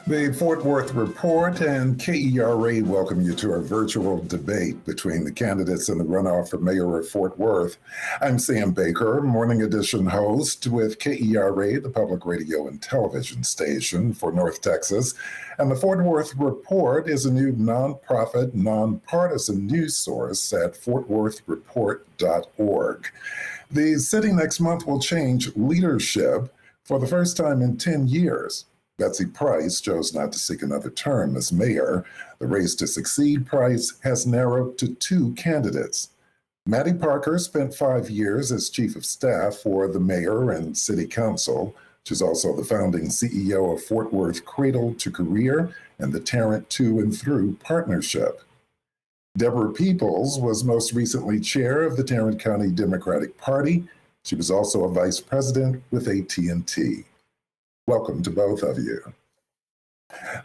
The Fort Worth Report and KERA welcome you to our virtual debate between the candidates in the runoff for mayor of Fort Worth. I'm Sam Baker, morning edition host with KERA, the public radio and television station for North Texas. And the Fort Worth Report is a new nonprofit, nonpartisan news source at fortworthreport.org. The city next month will change leadership for the first time in 10 years. Betsy Price chose not to seek another term as mayor. The race to succeed Price has narrowed to two candidates. Maddie Parker spent 5 years as chief of staff for the mayor and city council. She's also the founding CEO of Fort Worth Cradle to Career and the Tarrant To and Through Partnership. Deborah Peeples was most recently chair of the Tarrant County Democratic Party. She was also a vice president with AT&T. Welcome to both of you.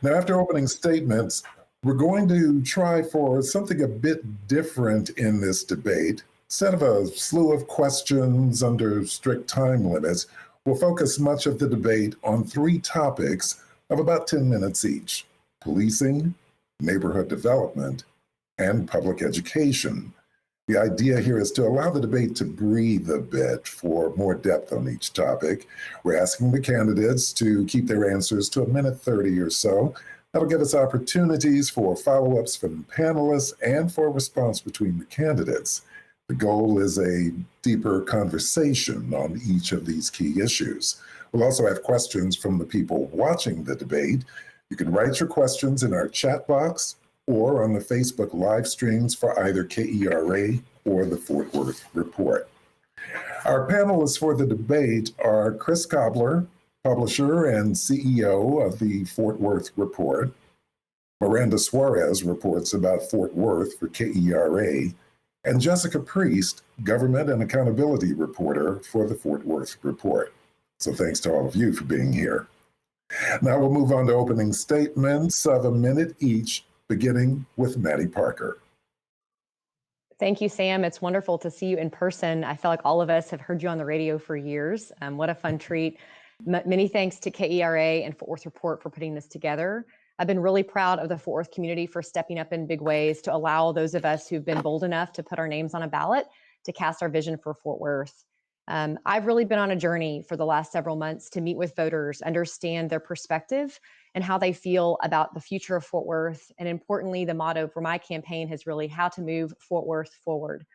Now, after opening statements, we're going to try for something a bit different in this debate. Instead of a slew of questions under strict time limits, we'll focus much of the debate on three topics of about 10 minutes each: policing, neighborhood development, and public education. The idea here is to allow the debate to breathe a bit for more depth on each topic. We're asking the candidates to keep their answers to 1:30 or so. That'll give us opportunities for follow-ups from panelists and for response between the candidates. The goal is a deeper conversation on each of these key issues. We'll also have questions from the people watching the debate. You can write your questions in our chat box or on the Facebook live streams for either KERA or the Fort Worth Report. Our panelists for the debate are Chris Cobbler, publisher and CEO of the Fort Worth Report. Miranda Suarez reports about Fort Worth for KERA, and Jessica Priest, government and accountability reporter for the Fort Worth Report. So thanks to all of you for being here. Now we'll move on to opening statements of a minute each, beginning with Maddie Parker. Thank you, Sam. It's wonderful to see you in person. I feel like all of us have heard you on the radio for years. What a fun treat. Many thanks to KERA and Fort Worth Report for putting this together. I've been really proud of the Fort Worth community for stepping up in big ways to allow those of us who've been bold enough to put our names on a ballot to cast our vision for Fort Worth. I've really been on a journey for the last several months to meet with voters, understand their perspective and how they feel about the future of Fort Worth. And importantly, the motto for my campaign is really how to move Fort Worth forward.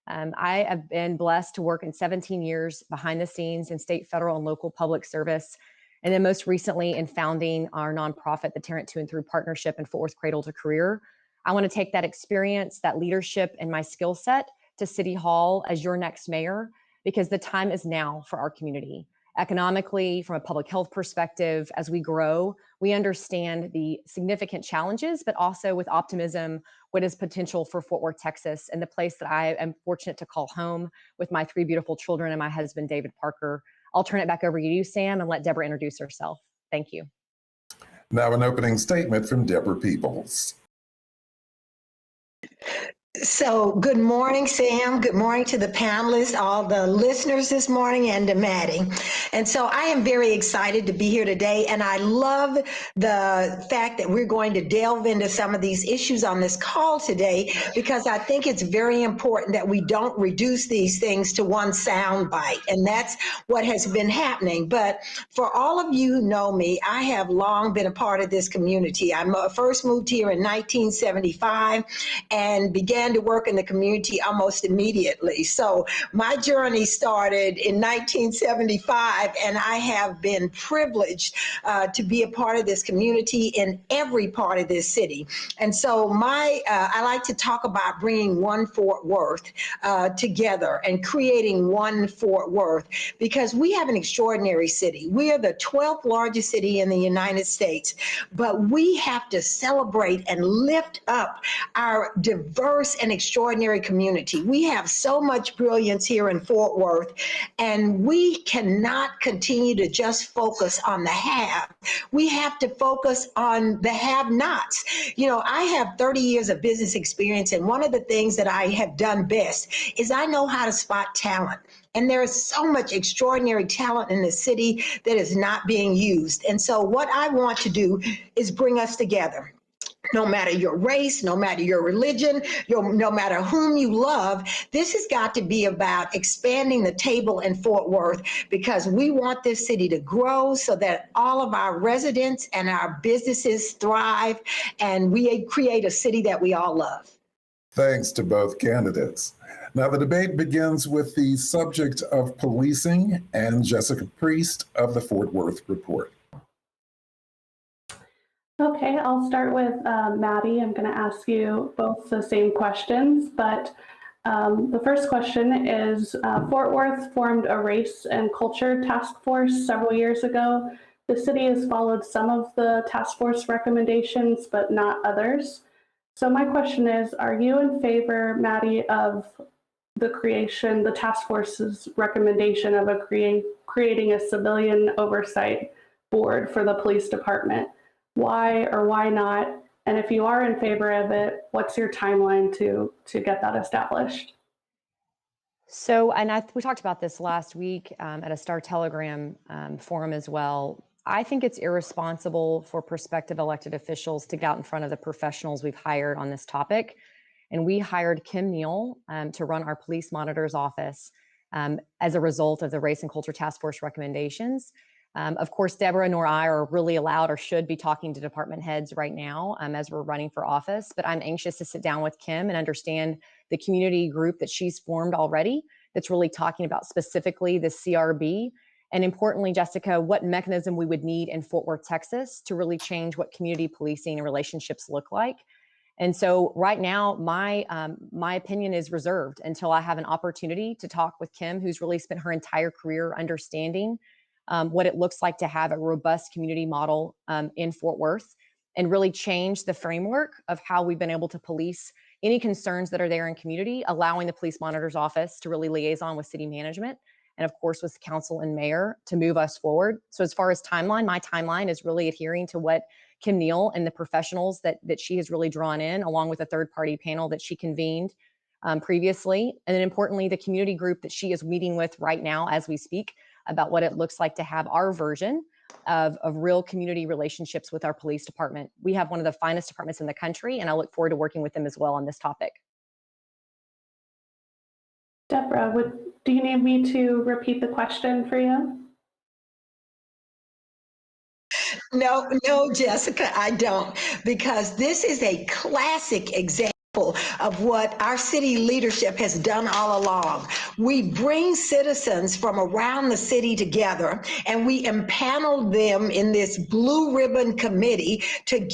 I have been blessed to work in 17 years behind the scenes in state, federal, and local public service. And then most recently in founding our nonprofit, the Tarrant To and Through Partnership and Fort Worth Cradle to Career. I want to take that experience, that leadership, and my skill set to City Hall as your next mayor, because the time is now for our community. Economically, from a public health perspective, as we grow, we understand the significant challenges, but also with optimism, what is potential for Fort Worth, Texas, and the place that I am fortunate to call home with my three beautiful children and my husband, David Parker. I'll turn it back over to you, Sam, and let Deborah introduce herself. Thank you. Now an opening statement from Deborah Peeples. So good morning, Sam. Good morning to the panelists, all the listeners this morning, and to Maddie. And so I am very excited to be here today. And I love the fact that we're going to delve into some of these issues on this call today, because I think it's very important that we don't reduce these things to one sound bite. And that's what has been happening. But for all of you who know me, I have long been a part of this community. I first moved here in 1975 and began to work in the community almost immediately. So my journey started in 1975, and I have been privileged to be a part of this community in every part of this city. And so I like to talk about bringing one Fort Worth together and creating one Fort Worth, because we have an extraordinary city. We are the 12th largest city in the United States, but we have to celebrate and lift up our diverse and extraordinary community. We have so much brilliance here in Fort Worth, and we cannot cannot continue to just focus on the have. We have to focus on the have-nots. You know, I have 30 years of business experience, and one of the things that I have done best is I know how to spot talent. And there is so much extraordinary talent in the city that is not being used. And so what I want to do is bring us together. No matter your race, no matter your religion, no matter whom you love, this has got to be about expanding the table in Fort Worth, because we want this city to grow so that all of our residents and our businesses thrive, and we create a city that we all love. Thanks to both candidates. Now, the debate begins with the subject of policing and Jessica Priest of the Fort Worth Report. Okay, I'll start with Maddie. I'm going to ask you both the same questions, but the first question is, Fort Worth formed a race and culture task force several years ago. The city has followed some of the task force recommendations, but not others. So my question is, are you in favor, Maddie, of the task force's recommendation of creating a civilian oversight board for the police department? Why or why not? And if you are in favor of it, what's your timeline to get that established? So, we talked about this last week at a Star Telegram forum as well. I think it's irresponsible for prospective elected officials to get out in front of the professionals we've hired on this topic. And we hired Kim Neal to run our police monitor's office as a result of the Race and Culture Task Force recommendations. Of course, Deborah nor I are really allowed or should be talking to department heads right now as we're running for office, but I'm anxious to sit down with Kim and understand the community group that she's formed already that's really talking about specifically the CRB. And importantly, Jessica, what mechanism we would need in Fort Worth, Texas to really change what community policing and relationships look like. And so right now, my opinion is reserved until I have an opportunity to talk with Kim, who's really spent her entire career understanding what it looks like to have a robust community model in Fort Worth and really change the framework of how we've been able to police any concerns that are there in community, allowing the police monitor's office to really liaison with city management and of course with council and mayor to move us forward. So as far as timeline, my timeline is really adhering to what Kim Neal and the professionals that she has really drawn in, along with a third-party panel that she convened previously. And then importantly, the community group that she is meeting with right now as we speak about what it looks like to have our version of real community relationships with our police department. We have one of the finest departments in the country, and I look forward to working with them as well on this topic. Deborah, do you need me to repeat the question for you? No, Jessica, I don't, because this is a classic example of what our city leadership has done all along. We bring citizens from around the city together and we impanel them in this blue ribbon committee to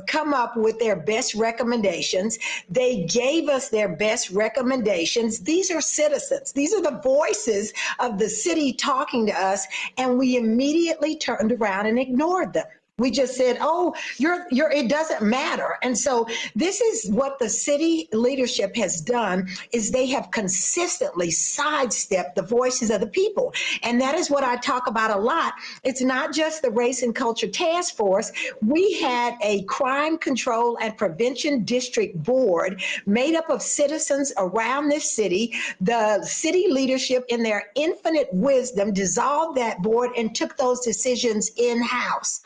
come up with their best recommendations. They gave us their best recommendations. These are citizens. These are the voices of the city talking to us, and we immediately turned around and ignored them. We just said, oh, it doesn't matter. And so this is what the city leadership has done, is they have consistently sidestepped the voices of the people. And that is what I talk about a lot. It's not just the Race and Culture Task Force. We had a crime control and prevention district board made up of citizens around this city. The city leadership, in their infinite wisdom, dissolved that board and took those decisions in-house.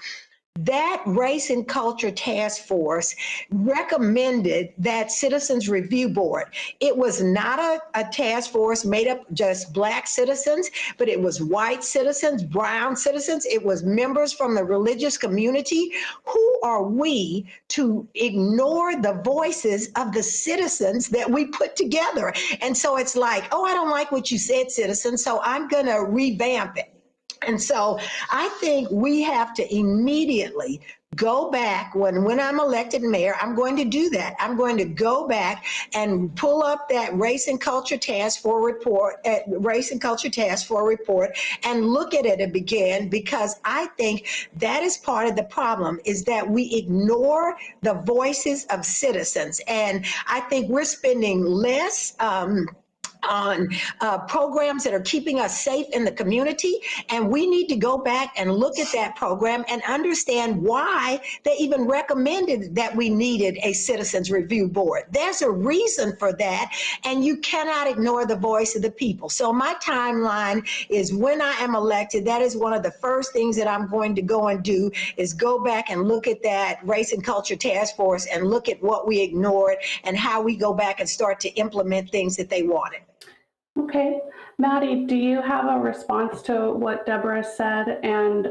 That Race and Culture Task Force recommended that Citizens Review Board. It was not a task force made up just Black citizens, but it was white citizens, brown citizens. It was members from the religious community. Who are we to ignore the voices of the citizens that we put together? And so it's like, oh, I don't like what you said, citizen, so I'm going to revamp it. And so I think we have to immediately go back. When I'm elected mayor, I'm going to do that. I'm going to go back and pull up that Race and Culture Task Force report, and look at it again, because I think that is part of the problem, is that we ignore the voices of citizens. And I think we're spending less on programs that are keeping us safe in the community. And we need to go back and look at that program and understand why they even recommended that we needed a citizens review board. There's a reason for that, and you cannot ignore the voice of the people. So my timeline is when I am elected, that is one of the first things that I'm going to go and do is go back and look at that race and culture task force and look at what we ignored and how we go back and start to implement things that they wanted. Okay. Maddie, do you have a response to what Deborah said? And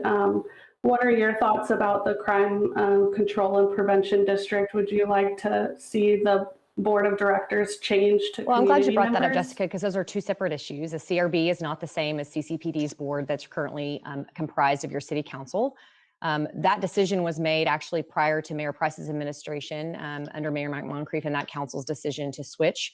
what are your thoughts about the Crime Control and Prevention District? Would you like to see the board of directors change to Well, I'm glad you brought members? that up, Jessica, because those are two separate issues. The CRB is not the same as CCPD's board that's currently comprised of your city council. That decision was made actually prior to Mayor Price's administration under Mayor Mike Moncrief and that council's decision to switch.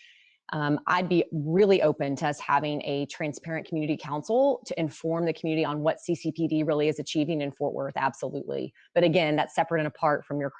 I'd be really open to us having a transparent community council to inform the community on what CCPD really is achieving in Fort Worth, absolutely. But again, that's separate and apart from your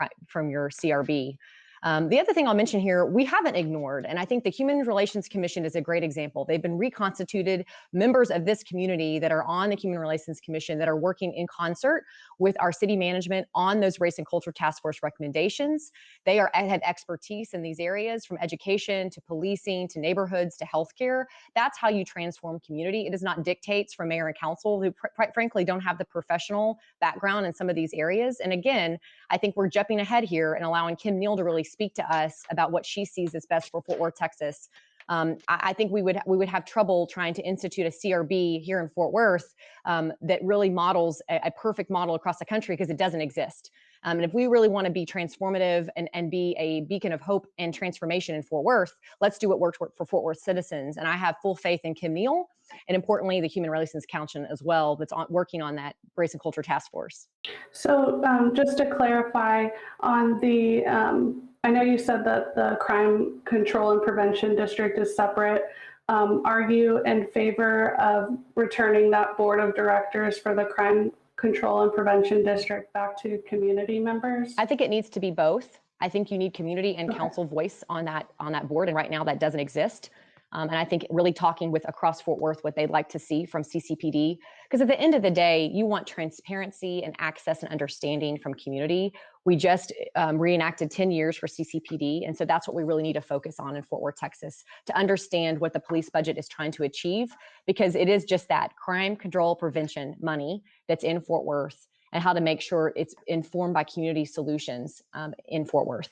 CRB. The other thing I'll mention here, we haven't ignored, and I think the Human Relations Commission is a great example. They've been reconstituted members of this community that are on the Human Relations Commission that are working in concert with our city management on those race and culture task force recommendations. They have expertise in these areas from education to policing to neighborhoods to healthcare. That's how you transform community. It is not dictates from mayor and council who quite frankly don't have the professional background in some of these areas. And again, I think we're jumping ahead here and allowing Kim Neal to really speak to us about what she sees as best for Fort Worth, Texas. I think we would have trouble trying to institute a CRB here in Fort Worth that really models a perfect model across the country because it doesn't exist. And if we really want to be transformative and be a beacon of hope and transformation in Fort Worth, let's do what works for Fort Worth citizens. And I have full faith in Kim Neal and importantly, the Human Relations Council as well that's working on that race and culture task force. So just to clarify on the, I know you said that the Crime Control and Prevention District is separate. Are you in favor of returning that board of directors for the Crime Control and Prevention District back to community members? I think it needs to be both. I think you need community and council voice on that board, and right now that doesn't exist. And I think really talking with across Fort Worth what they'd like to see from CCPD, because at the end of the day, you want transparency and access and understanding from community. We just reenacted 10 years for CCPD, and so that's what we really need to focus on in Fort Worth, Texas, to understand what the police budget is trying to achieve, because it is just that crime control prevention money that's in Fort Worth and how to make sure it's informed by community solutions in Fort Worth.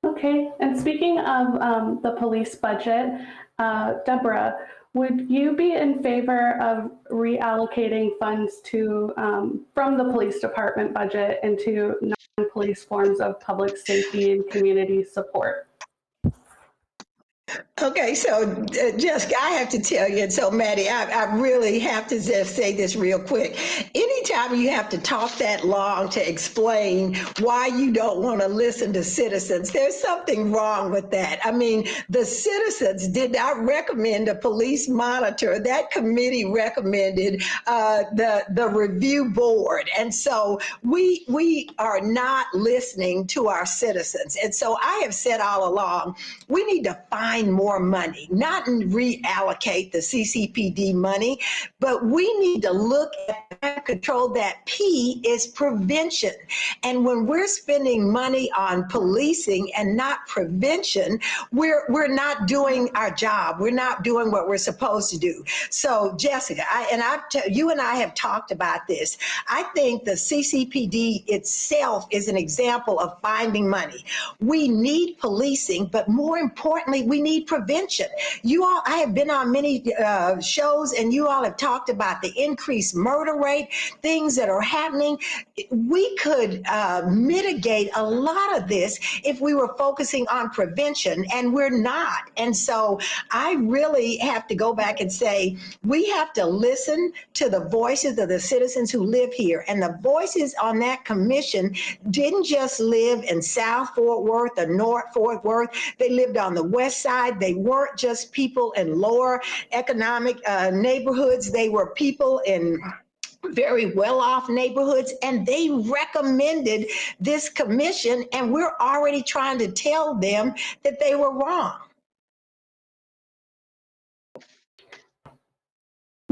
Okay, and speaking of the police budget, Deborah, would you be in favor of reallocating funds to from the police department budget into non-police forms of public safety and community support? Okay, so Jessica, I have to tell you, and so Maddie, I really have to just say this real quick. Anytime you have to talk that long to explain why you don't want to listen to citizens, there's something wrong with that. I mean, the citizens did not recommend a police monitor. That committee recommended the review board. And so we are not listening to our citizens. And so I have said all along, we need to find more money, not reallocate the CCPD money, but we need to look at control. That P is prevention. And when we're spending money on policing and not prevention, we're not doing our job. We're not doing what we're supposed to do. So Jessica, you and I have talked about this. I think the CCPD itself is an example of finding money. We need policing, but more importantly, we need prevention. I have been on many shows and you all have talked about the increased murder rate, things that are happening. We could mitigate a lot of this if we were focusing on prevention, and we're not. And so I really have to go back and say, we have to listen to the voices of the citizens who live here. And the voices on that commission didn't just live in South Fort Worth or North Fort Worth. They lived on the west side. They weren't just people in lower economic neighborhoods. They were people in very well-off neighborhoods, and they recommended this commission, and we're already trying to tell them that they were wrong.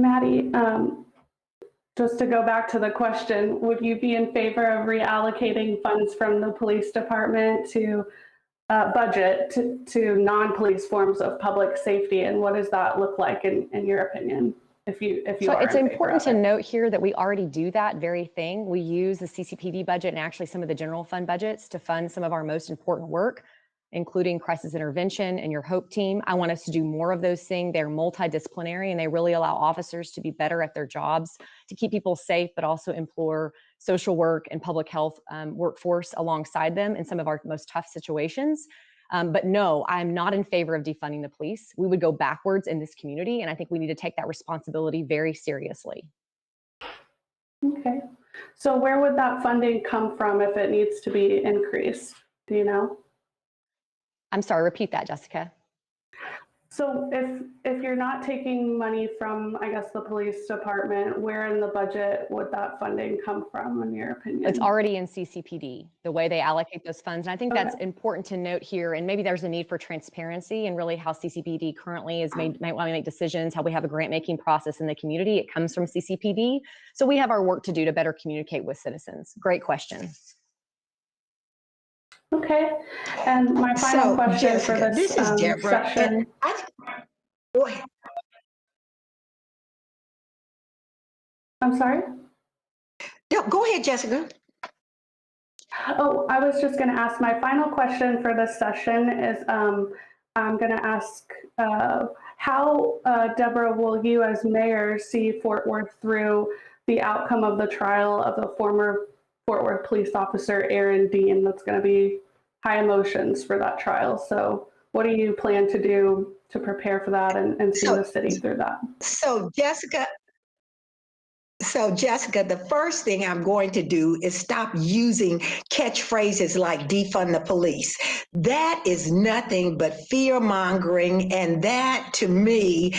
Maddie, just to go back to the question, would you be in favor of reallocating funds from the police department to budget to non-police forms of public safety? And what does that look like in your opinion? If you So are it's in favor important of to it? note here that we already do that very thing. We use the CCPD budget and actually some of the general fund budgets to fund some of our most important work, including crisis intervention and your HOPE team. I want us to do more of those things. They're multidisciplinary and they really allow officers to be better at their jobs, to keep people safe, but also implore social work and public health workforce alongside them in some of our most tough situations. But no, I'm not in favor of defunding the police. We would go backwards in this community, and I think we need to take that responsibility very seriously. Okay. So where would that funding come from if it needs to be increased? Do you know? I'm sorry, repeat that, Jessica. So if you're not taking money from, I guess, the police department, where in the budget would that funding come from, in your opinion? It's already in CCPD, the way they allocate those funds. And I think that's Okay. important to note here. And maybe there's a need for transparency and really how CCPD currently is might want to make decisions, how we have a grant making process in the community. It comes from CCPD. So we have our work to do to better communicate with citizens. Great question. Okay. And my final question Jessica, for this is Deborah. session. Go ahead. I'm sorry? No, go ahead, Jessica. Oh, I was just going to ask, my final question for this session is I'm going to ask how, Deborah, will you as mayor see Fort Worth through the outcome of the trial of the former Fort Worth police officer, Aaron Dean? That's going to be high emotions for that trial. So what do you plan to do to prepare for that and see the city through that? So Jessica, the first thing I'm going to do is stop using catchphrases like defund the police. That is nothing but fear mongering. And that to me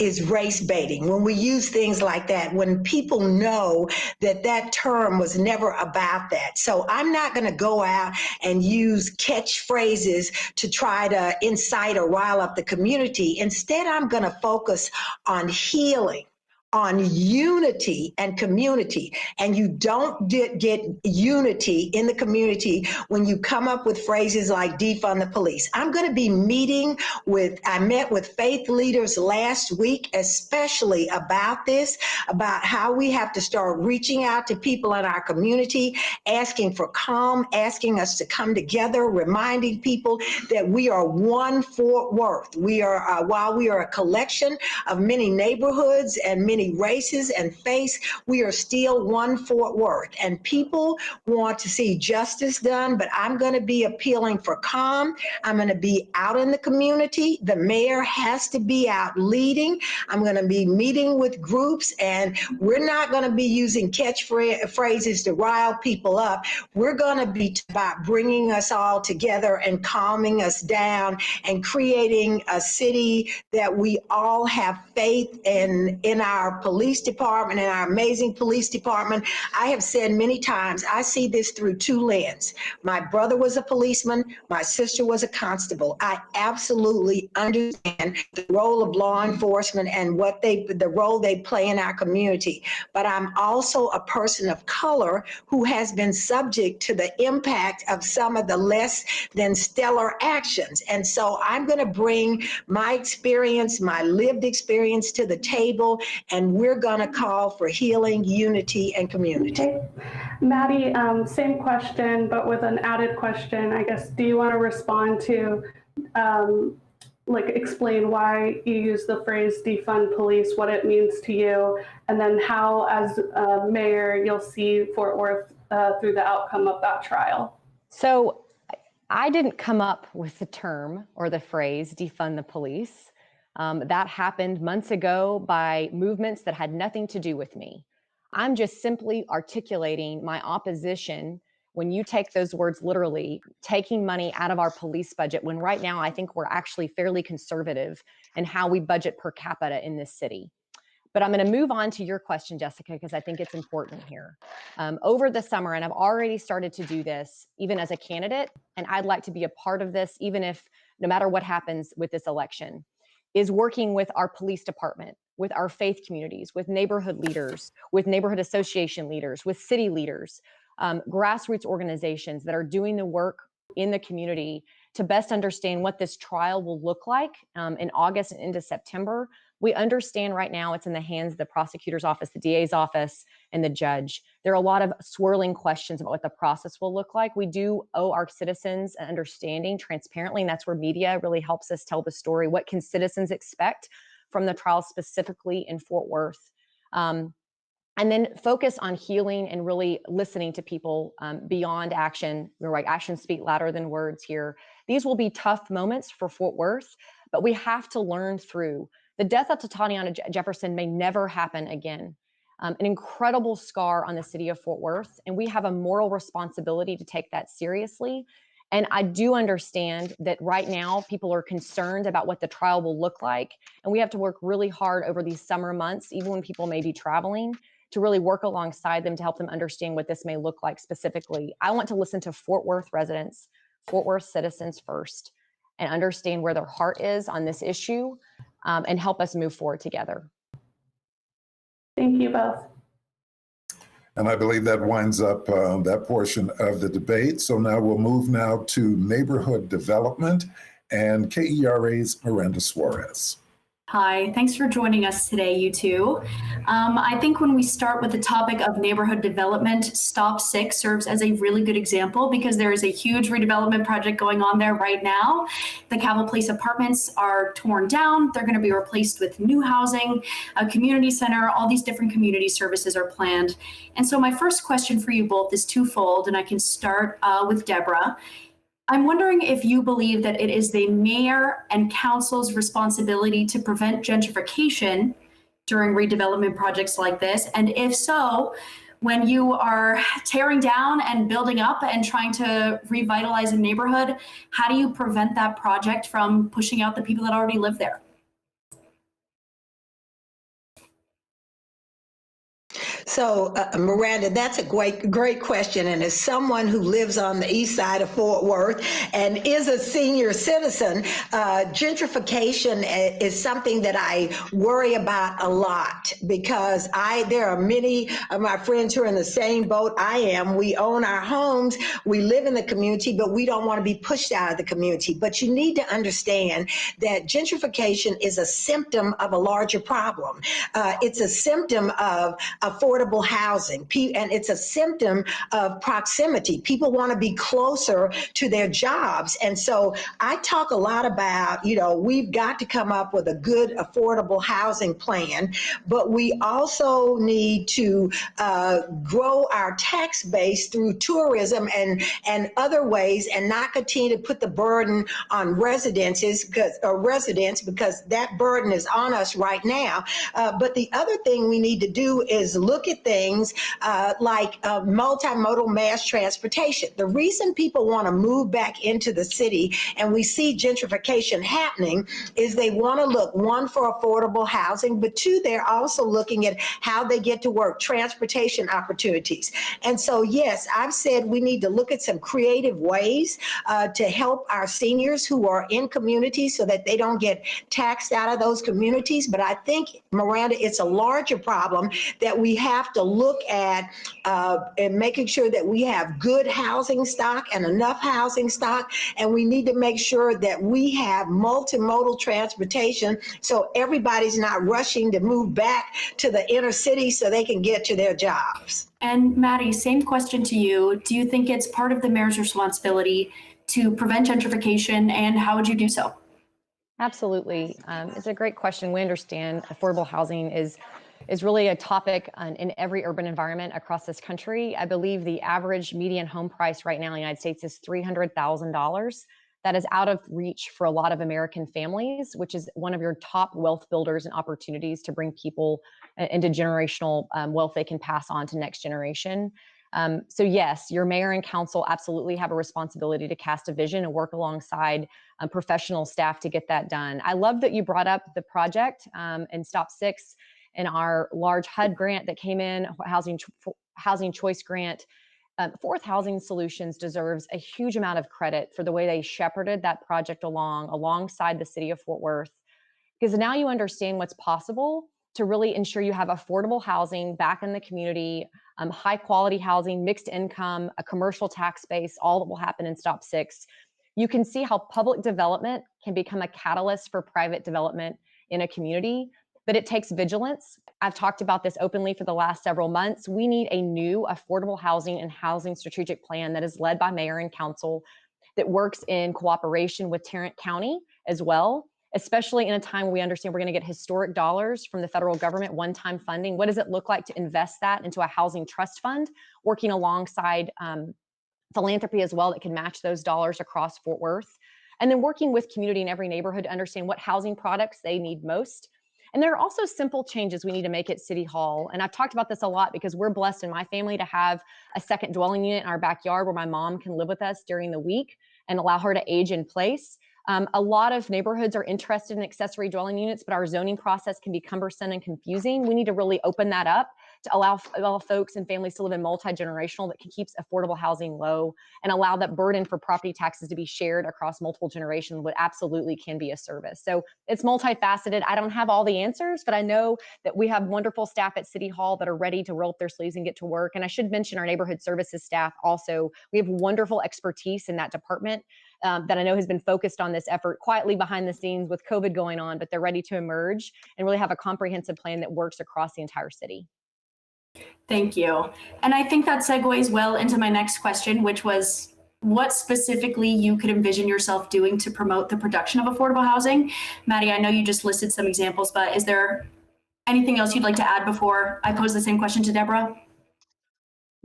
is race baiting. When we use things like that, when people know that that term was never about that. So I'm not going to go out and use catchphrases to try to incite or rile up the community. Instead, I'm going to focus on healing, on unity and community. And you don't get unity in the community when you come up with phrases like defund the police. I'm going to be I met with faith leaders last week, especially about this, about how we have to start reaching out to people in our community, asking for calm, asking us to come together, reminding people that we are one Fort Worth. We are, while we are a collection of many neighborhoods and many races and faiths, we are still one Fort Worth. And people want to see justice done, but I'm going to be appealing for calm. I'm going to be out in the community. The mayor has to be out leading. I'm going to be meeting with groups, and we're not going to be using catchphrases to rile people up. We're going to be about bringing us all together and calming us down and creating a city that we all have faith in our police department and our amazing police department. I have said many times, I see this through two lenses. My brother was a policeman. My sister was a constable. I absolutely understand the role of law enforcement and the role they play in our community. But I'm also a person of color who has been subject to the impact of some of the less than stellar actions. And so I'm going to bring my experience, my lived experience to the table, and we're going to call for healing, unity, and community. Okay. Maddie, same question, but with an added question, I guess. Do you want to respond to, explain why you use the phrase defund police, what it means to you, and then how, as mayor, you'll see Fort Worth through the outcome of that trial? So I didn't come up with the term or the phrase defund the police. That happened months ago by movements that had nothing to do with me. I'm just simply articulating my opposition when you take those words literally, taking money out of our police budget, when right now I think we're actually fairly conservative in how we budget per capita in this city. But I'm going to move on to your question, Jessica, because I think it's important here. Over the summer, and I've already started to do this even as a candidate, and I'd like to be a part of this, even if no matter what happens with this election. is working with our police department, with our faith communities, with neighborhood leaders, with neighborhood association leaders, with city leaders, grassroots organizations that are doing the work in the community to best understand what this trial will look like in August and into September. We understand right now it's in the hands of the prosecutor's office, the DA's office, and the judge. There are a lot of swirling questions about what the process will look like. We do owe our citizens an understanding transparently, and that's where media really helps us tell the story. What can citizens expect from the trial specifically in Fort Worth? And then focus on healing and really listening to people beyond action. We're right, actions speak louder than words here. These will be tough moments for Fort Worth, but we have to learn through. The death of Tatiana Jefferson may never happen again. An incredible scar on the city of Fort Worth, and we have a moral responsibility to take that seriously. And I do understand that right now people are concerned about what the trial will look like, and we have to work really hard over these summer months, even when people may be traveling, to really work alongside them to help them understand what this may look like specifically. I want to listen to Fort Worth residents, Fort Worth citizens first, and understand where their heart is on this issue, and help us move forward together. Thank you both. And I believe that winds up that portion of the debate. So now we'll move now to neighborhood development and KERA's Miranda Suarez. Hi, thanks for joining us today, you two. I think when we start with the topic of neighborhood development, Stop 6 serves as a really good example because there is a huge redevelopment project going on there right now. The Cavill Place apartments are torn down. They're going to be replaced with new housing, a community center, all these different community services are planned. And so my first question for you both is twofold, and I can start with Deborah. I'm wondering if you believe that it is the mayor and council's responsibility to prevent gentrification during redevelopment projects like this. And if so, when you are tearing down and building up and trying to revitalize a neighborhood, how do you prevent that project from pushing out the people that already live there? So, Miranda, that's a great question. And as someone who lives on the east side of Fort Worth and is a senior citizen, gentrification is something that I worry about a lot because there are many of my friends who are in the same boat I am. We own our homes, we live in the community, but we don't want to be pushed out of the community. But you need to understand that gentrification is a symptom of a larger problem. It's a symptom of affordable housing, and it's a symptom of proximity. People want to be closer to their jobs. And so I talk a lot about, we've got to come up with a good affordable housing plan, but we also need to grow our tax base through tourism and other ways, and not continue to put the burden on residents because that burden is on us right now. But the other thing we need to do is look at things like multimodal mass transportation. The reason people want to move back into the city and we see gentrification happening is they want to look, one, for affordable housing, but two, they're also looking at how they get to work, transportation opportunities. And so, yes, I've said we need to look at some creative ways to help our seniors who are in communities so that they don't get taxed out of those communities. But I think, Miranda, it's a larger problem that we have to look at and making sure that we have good housing stock and enough housing stock. And we need to make sure that we have multimodal transportation so everybody's not rushing to move back to the inner city so they can get to their jobs. And Maddie, same question to you. Do you think it's part of the mayor's responsibility to prevent gentrification, and how would you do so? Absolutely. It's a great question. We understand affordable housing is really a topic in every urban environment across this country. I believe the average median home price right now in the United States is $300,000. That is out of reach for a lot of American families, which is one of your top wealth builders and opportunities to bring people into generational wealth they can pass on to next generation. So yes, your mayor and council absolutely have a responsibility to cast a vision and work alongside professional staff to get that done. I love that you brought up the project and Stop 6 and our large HUD grant that came in, Housing Choice Grant. Fourth Housing Solutions deserves a huge amount of credit for the way they shepherded that project alongside the city of Fort Worth. because now you understand what's possible to really ensure you have affordable housing back in the community, high quality housing, mixed income, a commercial tax base, all that will happen in Stop 6. You can see how public development can become a catalyst for private development in a community, but it takes vigilance. I've talked about this openly for the last several months. We need a new affordable housing and housing strategic plan that is led by mayor and council, that works in cooperation with Tarrant County as well, especially in a time where we understand we're going to get historic dollars from the federal government, one-time funding. What does it look like to invest that into a housing trust fund, working alongside philanthropy as well that can match those dollars across Fort Worth? And then working with community in every neighborhood to understand what housing products they need most. And there are also simple changes we need to make at City Hall. And I've talked about this a lot because we're blessed in my family to have a second dwelling unit in our backyard where my mom can live with us during the week and allow her to age in place. A lot of neighborhoods are interested in accessory dwelling units, but our zoning process can be cumbersome and confusing. We need to really open that up to allow folks and families to live in multi-generational that keeps affordable housing low and allow that burden for property taxes to be shared across multiple generations, what absolutely can be a service. So it's multifaceted. I don't have all the answers, but I know that we have wonderful staff at City Hall that are ready to roll up their sleeves and get to work. And I should mention our neighborhood services staff also. We have wonderful expertise in that department that I know has been focused on this effort quietly behind the scenes with COVID going on, but they're ready to emerge and really have a comprehensive plan that works across the entire city. Thank you. And I think that segues well into my next question, which was what specifically you could envision yourself doing to promote the production of affordable housing. Maddie, I know you just listed some examples, but is there anything else you'd like to add before I pose the same question to Deborah?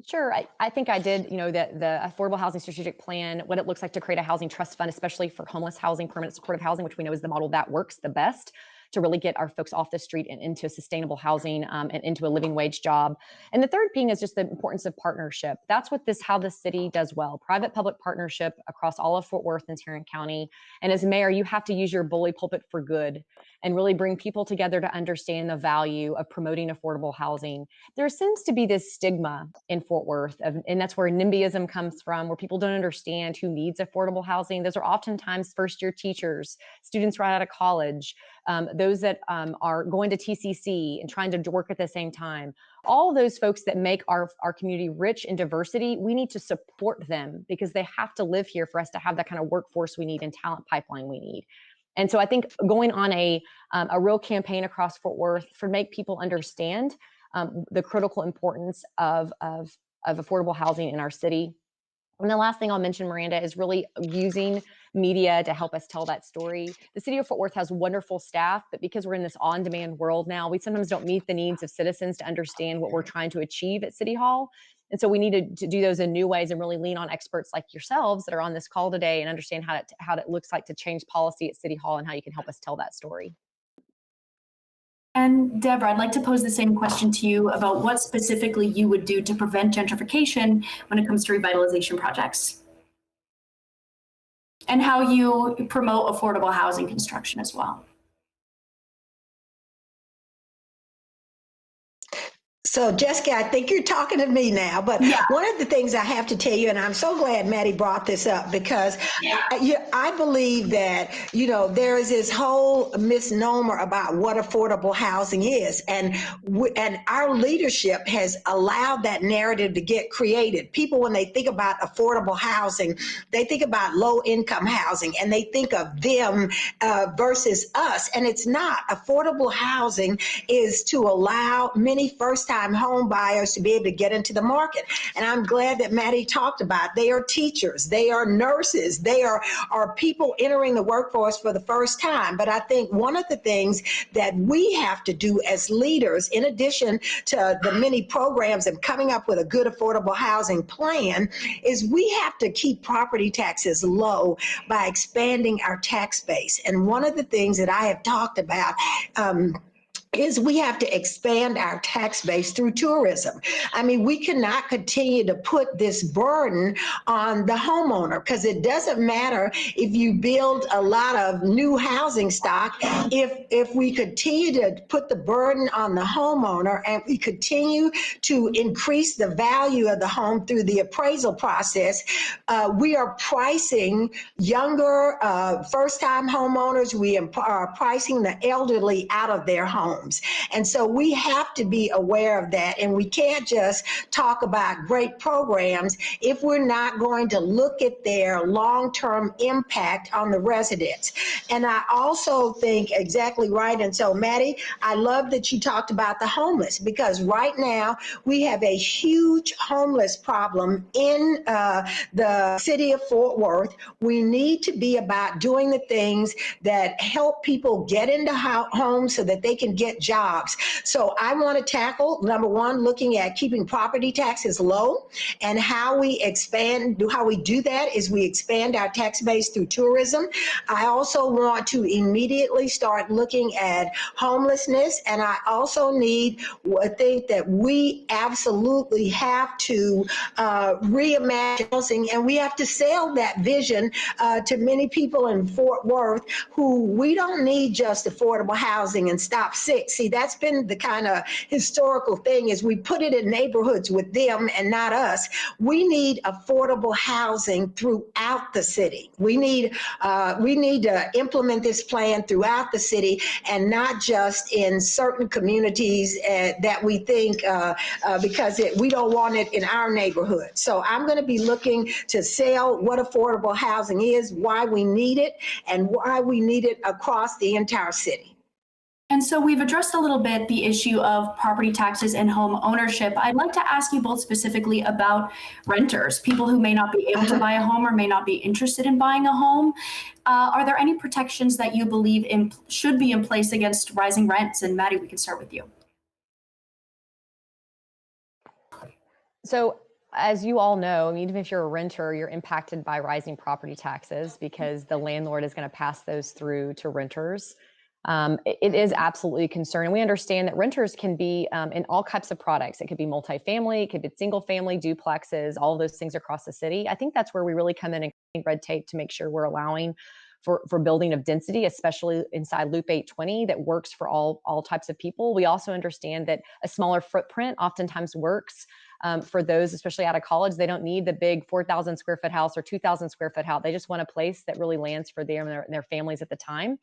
Sure. I think I did, the Affordable Housing Strategic Plan, what it looks like to create a housing trust fund, especially for homeless housing, permanent supportive housing, which we know is the model that works the best to really get our folks off the street and into sustainable housing and into a living wage job. And the third thing is just the importance of partnership. That's what how the city does well. Private-public partnership across all of Fort Worth and Tarrant County. And as mayor, you have to use your bully pulpit for good and really bring people together to understand the value of promoting affordable housing. There seems to be this stigma in Fort Worth, and that's where NIMBYism comes from, where people don't understand who needs affordable housing. Those are oftentimes first-year teachers, students right out of college, those that are going to TCC and trying to work at the same time. All of those folks that make our community rich in diversity, we need to support them because they have to live here for us to have that kind of workforce we need and talent pipeline we need. And so I think going on a real campaign across Fort Worth for make people understand the critical importance of affordable housing in our city. And the last thing I'll mention, Miranda, is really using media to help us tell that story. The city of Fort Worth has wonderful staff, but because we're in this on-demand world now, we sometimes don't meet the needs of citizens to understand what we're trying to achieve at City Hall. And so we need to do those in new ways and really lean on experts like yourselves that are on this call today and understand how it looks like to change policy at City Hall and how you can help us tell that story. And Deborah, I'd like to pose the same question to you about what specifically you would do to prevent gentrification when it comes to revitalization projects and how you promote affordable housing construction as well. So Jessica, I think you're talking to me now, but one of the things I have to tell you, and I'm so glad Maddie brought this up because I believe that, there is this whole misnomer about what affordable housing is. And our leadership has allowed that narrative to get created. People, when they think about affordable housing, they think about low income housing and they think of them versus us. And it's not. Affordable housing is to allow many first-time home buyers to be able to get into the market. And I'm glad that Maddie talked about they are teachers, they are nurses, they are people entering the workforce for the first time. But I think one of the things that we have to do as leaders, in addition to the many programs and coming up with a good affordable housing plan, is we have to keep property taxes low by expanding our tax base. And one of the things that I have talked about is we have to expand our tax base through tourism. I mean, we cannot continue to put this burden on the homeowner, because it doesn't matter if you build a lot of new housing stock. If we continue to put the burden on the homeowner and we continue to increase the value of the home through the appraisal process, we are pricing younger first-time homeowners. We are pricing the elderly out of their homes. And so we have to be aware of that. And we can't just talk about great programs if we're not going to look at their long-term impact on the residents. And I also think exactly right. And so, Maddie, I love that you talked about the homeless, because right now we have a huge homeless problem in the city of Fort Worth. We need to be about doing the things that help people get into homes so that they can get jobs. So I want to tackle, number one, looking at keeping property taxes low, and how we do that is we expand our tax base through tourism. I also want to immediately start looking at homelessness, and I also think that we absolutely have to reimagine housing, and we have to sell that vision to many people in Fort Worth who we don't need just affordable housing and stop sick. See, that's been the kind of historical thing, is we put it in neighborhoods with them and not us. We need affordable housing throughout the city. We need to implement this plan throughout the city, and not just in certain communities that we think because we don't want it in our neighborhood. So I'm going to be looking to sell what affordable housing is, why we need it, and why we need it across the entire city. And so we've addressed a little bit the issue of property taxes and home ownership. I'd like to ask you both specifically about renters, people who may not be able to buy a home or may not be interested in buying a home. Are there any protections that you believe should be in place against rising rents? And Maddie, we can start with you. So as you all know, even if you're a renter, you're impacted by rising property taxes because the landlord is going to pass those through to renters. It is absolutely a concern. And we understand that renters can be in all types of products. It could be multifamily, it could be single family, duplexes, all of those things across the city. I think that's where we really come in and create red tape to make sure we're allowing for building of density, especially inside Loop 820, that works for all types of people. We also understand that a smaller footprint oftentimes works for those, especially out of college. They don't need the big 4,000 square foot house or 2,000 square foot house. They just want a place that really lands for them and their families at the time.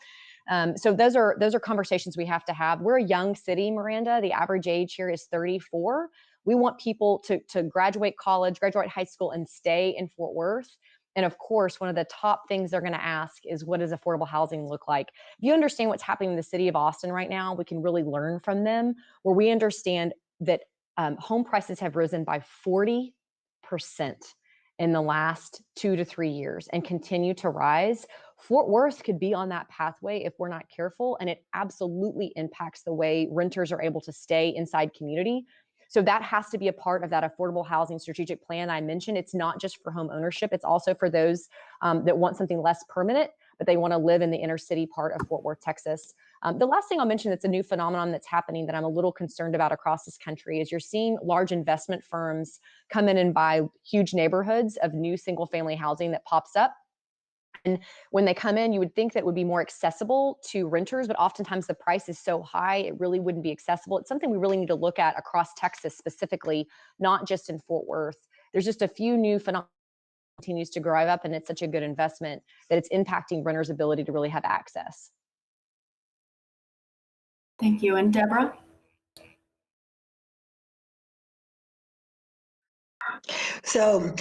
So those are conversations we have to have. We're a young city, Miranda. The average age here is 34. We want people to graduate college, graduate high school, and stay in Fort Worth. And of course, one of the top things they're going to ask is, what does affordable housing look like? If you understand what's happening in the city of Austin right now, we can really learn from them, where we understand that home prices have risen by 40% in the last 2 to 3 years and continue to rise. Fort Worth could be on that pathway if we're not careful, and it absolutely impacts the way renters are able to stay inside community. So that has to be a part of that affordable housing strategic plan I mentioned. It's not just for home ownership. It's also for those that want something less permanent, but they want to live in the inner city part of Fort Worth, Texas. The last thing I'll mention that's a new phenomenon that's happening that I'm a little concerned about across this country is you're seeing large investment firms come in and buy huge neighborhoods of new single family housing that pops up. And when they come in, you would think that would be more accessible to renters, but oftentimes the price is so high, it really wouldn't be accessible. It's something we really need to look at across Texas specifically, not just in Fort Worth. There's just a few new phenomena that continues to grow up, and it's such a good investment that it's impacting renters' ability to really have access. Thank you. And Deborah? So,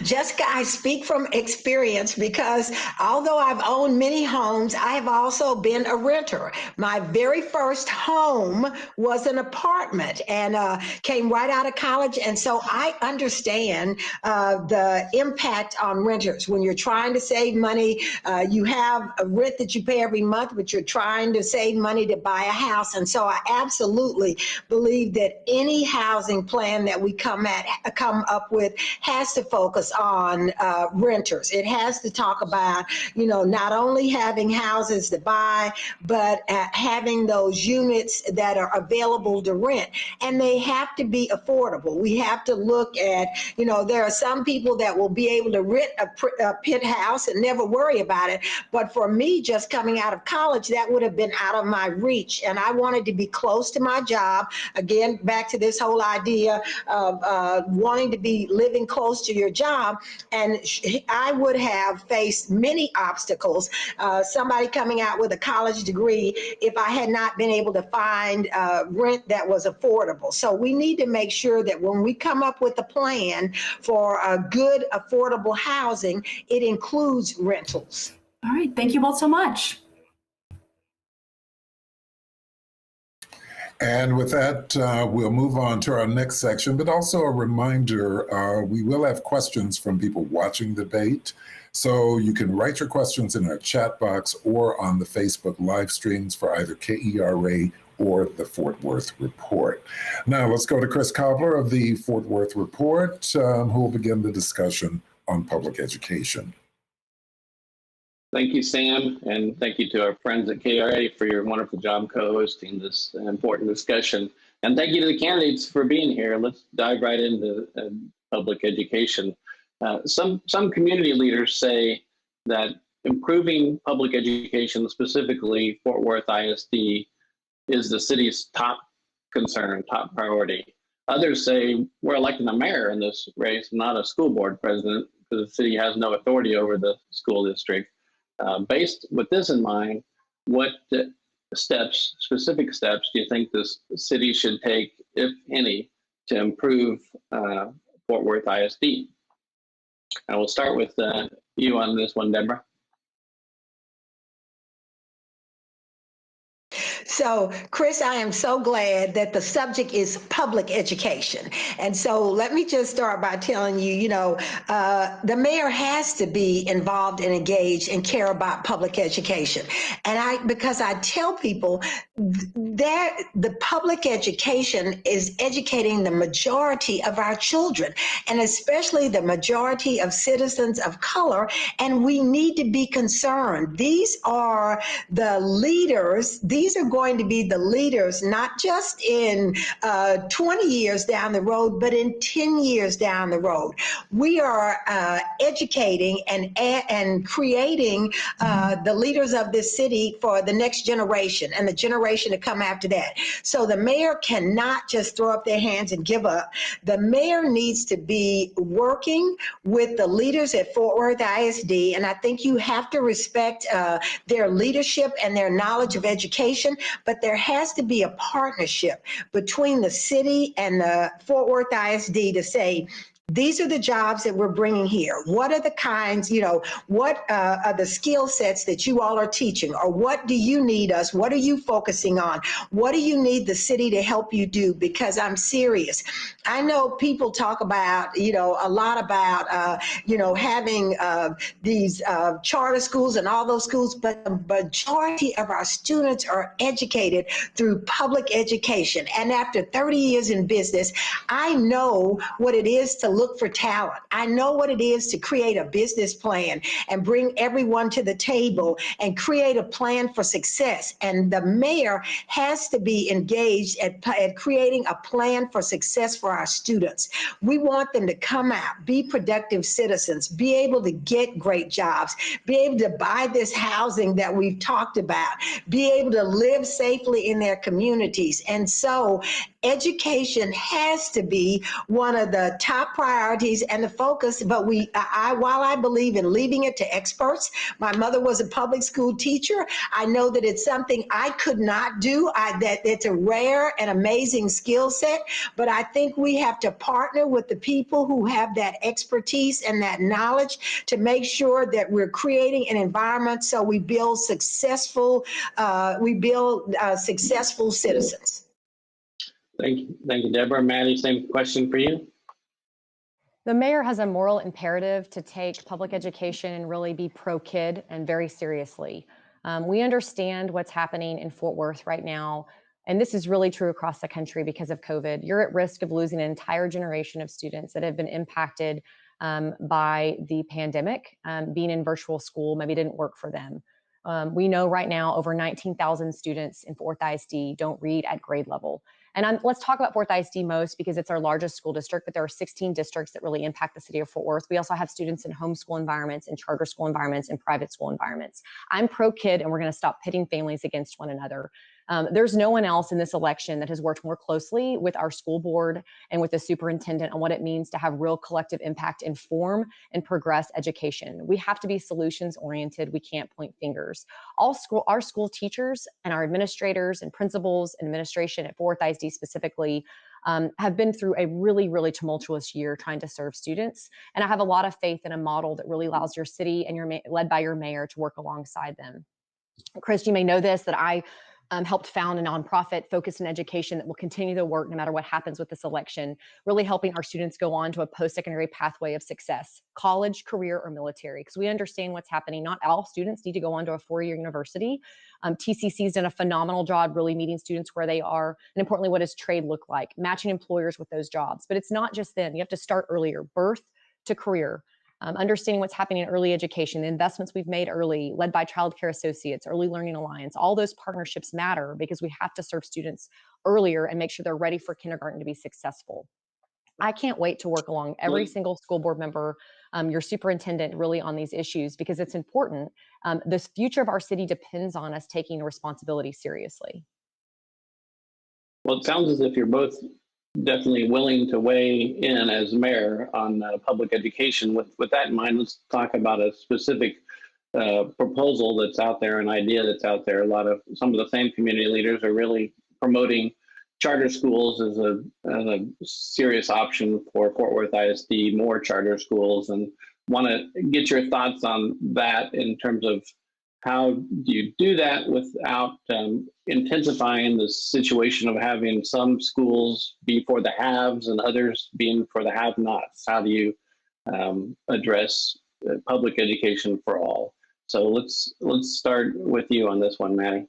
Jessica, I speak from experience because although I've owned many homes, I have also been a renter. My very first home was an apartment and came right out of college. And so I understand the impact on renters. When you're trying to save money, you have a rent that you pay every month, but you're trying to save money to buy a house. And so I absolutely believe that any housing plan that we come up with has to focus on renters. It has to talk about, not only having houses to buy, but having those units that are available to rent. And they have to be affordable. We have to look at, there are some people that will be able to rent a pit house and never worry about it. But for me, just coming out of college, that would have been out of my reach. And I wanted to be close to my job. Again, back to this whole idea of wanting to be living close to your job. And I would have faced many obstacles, somebody coming out with a college degree, if I had not been able to find rent that was affordable. So we need to make sure that when we come up with a plan for a good, affordable housing, it includes rentals. All right, thank you both so much. And with that, we'll move on to our next section, but also a reminder, we will have questions from people watching the debate. So you can write your questions in our chat box or on the Facebook live streams for either KERA or the Fort Worth Report. Now let's go to Chris Cobbler of the Fort Worth Report, who will begin the discussion on public education. Thank you, Sam, and thank you to our friends at KRA for your wonderful job co-hosting this important discussion. And thank you to the candidates for being here. Let's dive right into public education. Some community leaders say that improving public education, specifically Fort Worth ISD, is the city's top concern, top priority. Others say we're electing a mayor in this race, not a school board president, because the city has no authority over the school district. Based with this in mind, what specific steps do you think this city should take, if any, to improve Fort Worth ISD? I will start with you on this one, Deborah. So, Chris, I am so glad that the subject is public education. And so let me just start by telling you, the mayor has to be involved and engaged and care about public education. And because I tell people that the public education is educating the majority of our children, and especially the majority of citizens of color. And we need to be concerned. These are the leaders. These are going to be the leaders, not just in 20 years down the road, but in 10 years down the road. We are educating and creating the leaders of this city for the next generation and the generation to come after that. So the mayor cannot just throw up their hands and give up. The mayor needs to be working with the leaders at Fort Worth ISD, and I think you have to respect their leadership and their knowledge of education, but there has to be a partnership between the city and the Fort Worth ISD to say, these are the jobs that we're bringing here. What are the kinds, what are the skill sets that you all are teaching? Or what do you need us? What are you focusing on? What do you need the city to help you do? Because I'm serious. I know people talk about, a lot about, having these charter schools and all those schools, but the majority of our students are educated through public education. And after 30 years in business, I know what it is to look for talent. I know what it is to create a business plan and bring everyone to the table and create a plan for success. And the mayor has to be engaged at creating a plan for success for our students. We want them to come out, be productive citizens, be able to get great jobs, be able to buy this housing that we've talked about, be able to live safely in their communities. And so education has to be one of the top priorities and the focus, but while I believe in leaving it to experts, my mother was a public school teacher. I know that it's something I could not do, that it's a rare and amazing skill set, but I think we have to partner with the people who have that expertise and that knowledge to make sure that we're creating an environment so we build successful citizens. Thank you, Deborah. Maddie, same question for you. The mayor has a moral imperative to take public education and really be pro-kid and very seriously. We understand what's happening in Fort Worth right now. And this is really true across the country because of COVID. You're at risk of losing an entire generation of students that have been impacted by the pandemic. Being in virtual school maybe didn't work for them. We know right now over 19,000 students in Fort Worth ISD don't read at grade level. And let's talk about Fort Worth ISD most because it's our largest school district, but there are 16 districts that really impact the city of Fort Worth. We also have students in homeschool environments, in charter school environments, and private school environments. I'm pro-kid, and we're going to stop pitting families against one another. There's no one else in this election that has worked more closely with our school board and with the superintendent on what it means to have real collective impact, inform, and progress education. We have to be solutions oriented. We can't point fingers. Our school teachers and our administrators and principals and administration at Fort Worth ISD specifically have been through a really, really tumultuous year trying to serve students. And I have a lot of faith in a model that really allows your city and led by your mayor to work alongside them. Chris, you may know this, that I helped found a nonprofit focused in education that will continue to work no matter what happens with this election, really helping our students go on to a post-secondary pathway of success, college, career, or military, because we understand what's happening. Not all students need to go on to a four-year university. TCC has done a phenomenal job really meeting students where they are, and importantly, what does trade look like? Matching employers with those jobs. But it's not just then. You have to start earlier, birth to career. Understanding what's happening in early education, the investments we've made early, led by Child Care Associates, Early Learning Alliance, all those partnerships matter because we have to serve students earlier and make sure they're ready for kindergarten to be successful. I can't wait to work along every single school board member, your superintendent, really on these issues because it's important. The future of our city depends on us taking responsibility seriously. Well, it sounds as if you're both definitely willing to weigh in as mayor on public education. With that in mind, let's talk about a specific proposal that's out there, an idea that's out there. Some of the same community leaders are really promoting charter schools as a serious option for Fort Worth ISD, more charter schools, and want to get your thoughts on that in terms of how do you do that without intensifying the situation of having some schools be for the haves and others being for the have-nots? How do you address public education for all? So let's start with you on this one, Maddie.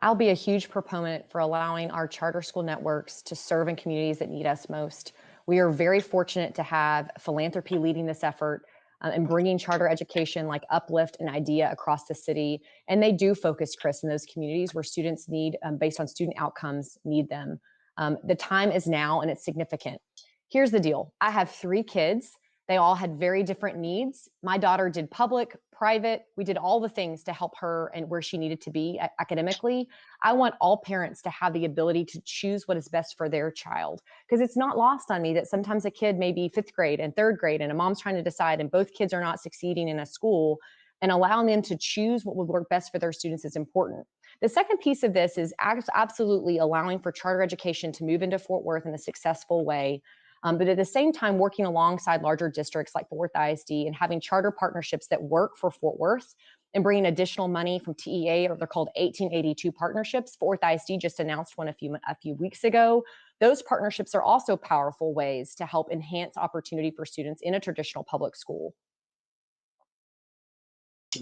I'll be a huge proponent for allowing our charter school networks to serve in communities that need us most. We are very fortunate to have philanthropy leading this effort and bringing charter education like Uplift and IDEA across the city. And they do focus, Chris, in those communities where students need, based on student outcomes, need them. The time is now and it's significant. Here's the deal. I have 3 kids. They all had very different needs. My daughter did public, private. We did all the things to help her and where she needed to be academically. I want all parents to have the ability to choose what is best for their child, because it's not lost on me that sometimes a kid may be 5th grade and 3rd grade and a mom's trying to decide and both kids are not succeeding in a school, and allowing them to choose what would work best for their students is important. The second piece of this is absolutely allowing for charter education to move into Fort Worth in a successful way. But at the same time, working alongside larger districts like Fort Worth ISD and having charter partnerships that work for Fort Worth and bringing additional money from TEA, or they're called 1882 partnerships. Fort Worth ISD just announced one a few weeks ago. Those partnerships are also powerful ways to help enhance opportunity for students in a traditional public school.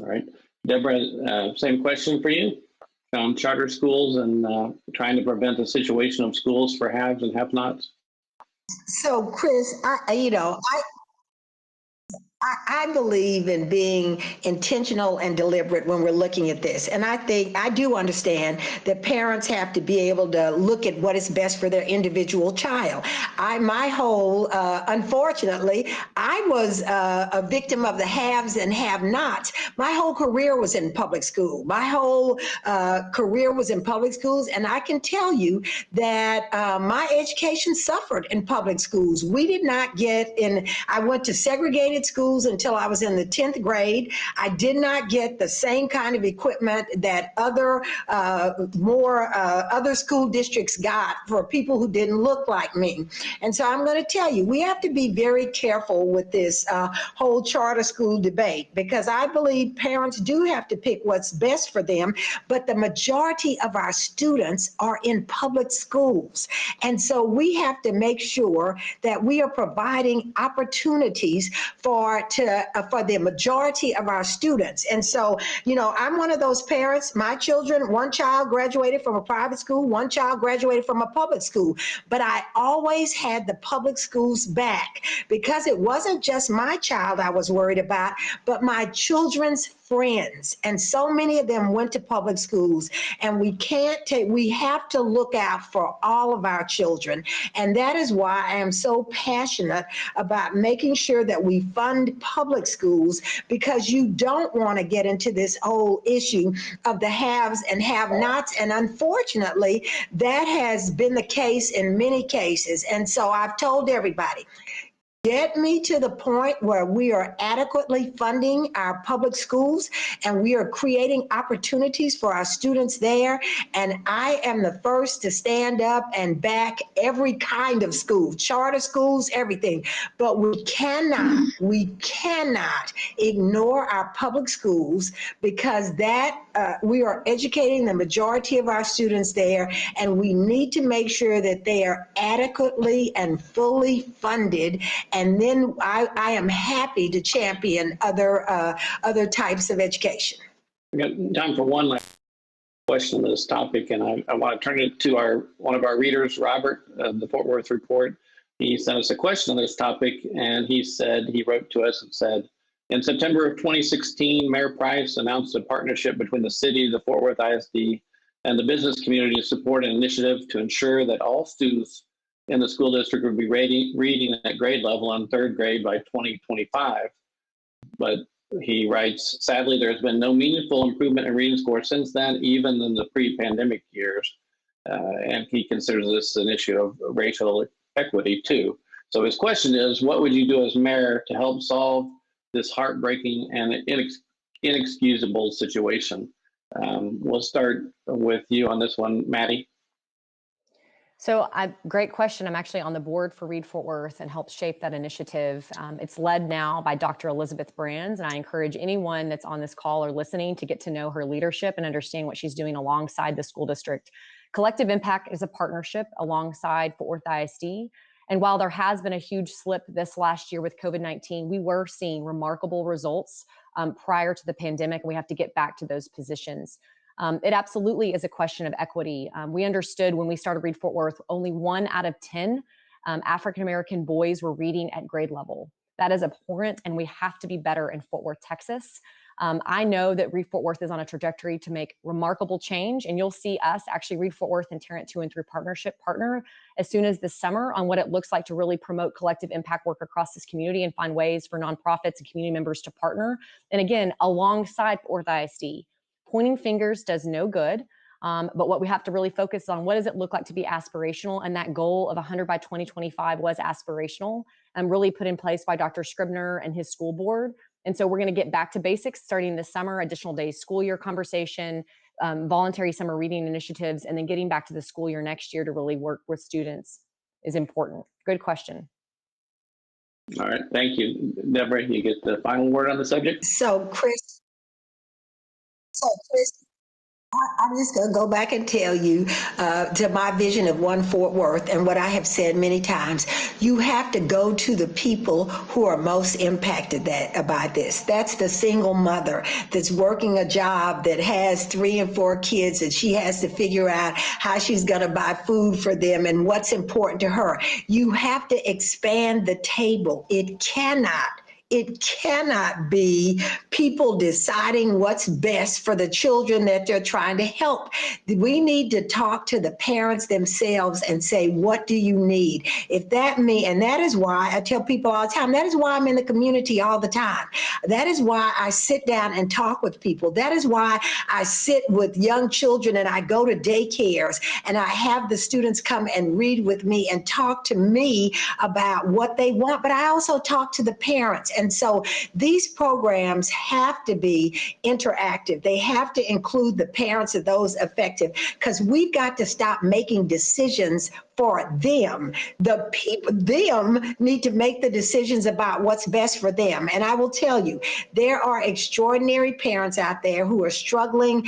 All right. Deborah, same question for you. Charter schools and trying to prevent the situation of schools for haves and have-nots. So, Chris, I believe in being intentional and deliberate when we're looking at this. And I do understand that parents have to be able to look at what is best for their individual child. Unfortunately, I was a victim of the haves and have-nots. My whole career was in public school. My whole career was in public schools. And I can tell you that my education suffered in public schools. We did not I went to segregated schools until I was in the 10th grade. I did not get the same kind of equipment that other school districts got for people who didn't look like me. And so I'm going to tell you, we have to be very careful with this whole charter school debate, because I believe parents do have to pick what's best for them, but the majority of our students are in public schools. And so we have to make sure that we are providing opportunities for the majority of our students. And so, you know, I'm one of those parents. My children, one child graduated from a private school, one child graduated from a public school, but I always had the public schools back because it wasn't just my child I was worried about, but my children's friends. And so many of them went to public schools, and we have to look out for all of our children. And that is why I am so passionate about making sure that we fund public schools, because you don't want to get into this whole issue of the haves and have-nots. And unfortunately, that has been the case in many cases. And so I've told everybody, get me to the point where we are adequately funding our public schools and we are creating opportunities for our students there. And I am the first to stand up and back every kind of school, charter schools, everything. But we cannot ignore our public schools, because we are educating the majority of our students there, and we need to make sure that they are adequately and fully funded. And then I am happy to champion other types of education. We got time for one last question on this topic, and I want to turn it to one of our readers, Robert, of the Fort Worth Report. He sent us a question on this topic, and he wrote to us and said, in September of 2016, Mayor Price announced a partnership between the city, the Fort Worth ISD, and the business community to support an initiative to ensure that all students in the school district would be reading at grade level in third grade by 2025. But he writes, sadly, there has been no meaningful improvement in reading scores since then, even in the pre-pandemic years. And he considers this an issue of racial equity too. So his question is, what would you do as mayor to help solve this heartbreaking and inexcusable situation? We'll start with you on this one, Maddie. So great question. I'm actually on the board for Read Fort Worth and help shape that initiative. It's led now by Dr. Elizabeth Brands, and I encourage anyone that's on this call or listening to get to know her leadership and understand what she's doing alongside the school district. Collective Impact is a partnership alongside Fort Worth ISD. And while there has been a huge slip this last year with COVID-19, we were seeing remarkable results prior to the pandemic, and we have to get back to those positions. It absolutely is a question of equity. We understood when we started Read Fort Worth, only 1 out of 10 African-American boys were reading at grade level. That is abhorrent, and we have to be better in Fort Worth, Texas. I know that Read Fort Worth is on a trajectory to make remarkable change, and you'll see us actually Read Fort Worth and Tarrant 2 and 3 partner as soon as this summer on what it looks like to really promote collective impact work across this community and find ways for nonprofits and community members to partner. And again, alongside Fort Worth ISD. Pointing fingers does no good, but what we have to really focus on, what does it look like to be aspirational? And that goal of 100 by 2025 was aspirational and really put in place by Dr. Scribner and his school board. And so we're going to get back to basics starting this summer, additional days school year conversation, voluntary summer reading initiatives, and then getting back to the school year next year to really work with students is important. Good question. All right, thank you. Deborah, you get the final word on the subject. So Chris, I'm just going to go back and tell you to my vision of One Fort Worth and what I have said many times. You have to go to the people who are most impacted by this. That's the single mother that's working a job that has 3 and 4 kids, and she has to figure out how she's going to buy food for them and what's important to her. You have to expand the table. It cannot be people deciding what's best for the children that they're trying to help. We need to talk to the parents themselves and say, what do you need? And that is why I tell people all the time, that is why I'm in the community all the time. That is why I sit down and talk with people. That is why I sit with young children and I go to daycares and I have the students come and read with me and talk to me about what they want. But I also talk to the parents And so these programs have to be interactive. They have to include the parents of those affected, because we've got to stop making decisions for them. The people, them need to make the decisions about what's best for them. And I will tell you, there are extraordinary parents out there who are struggling.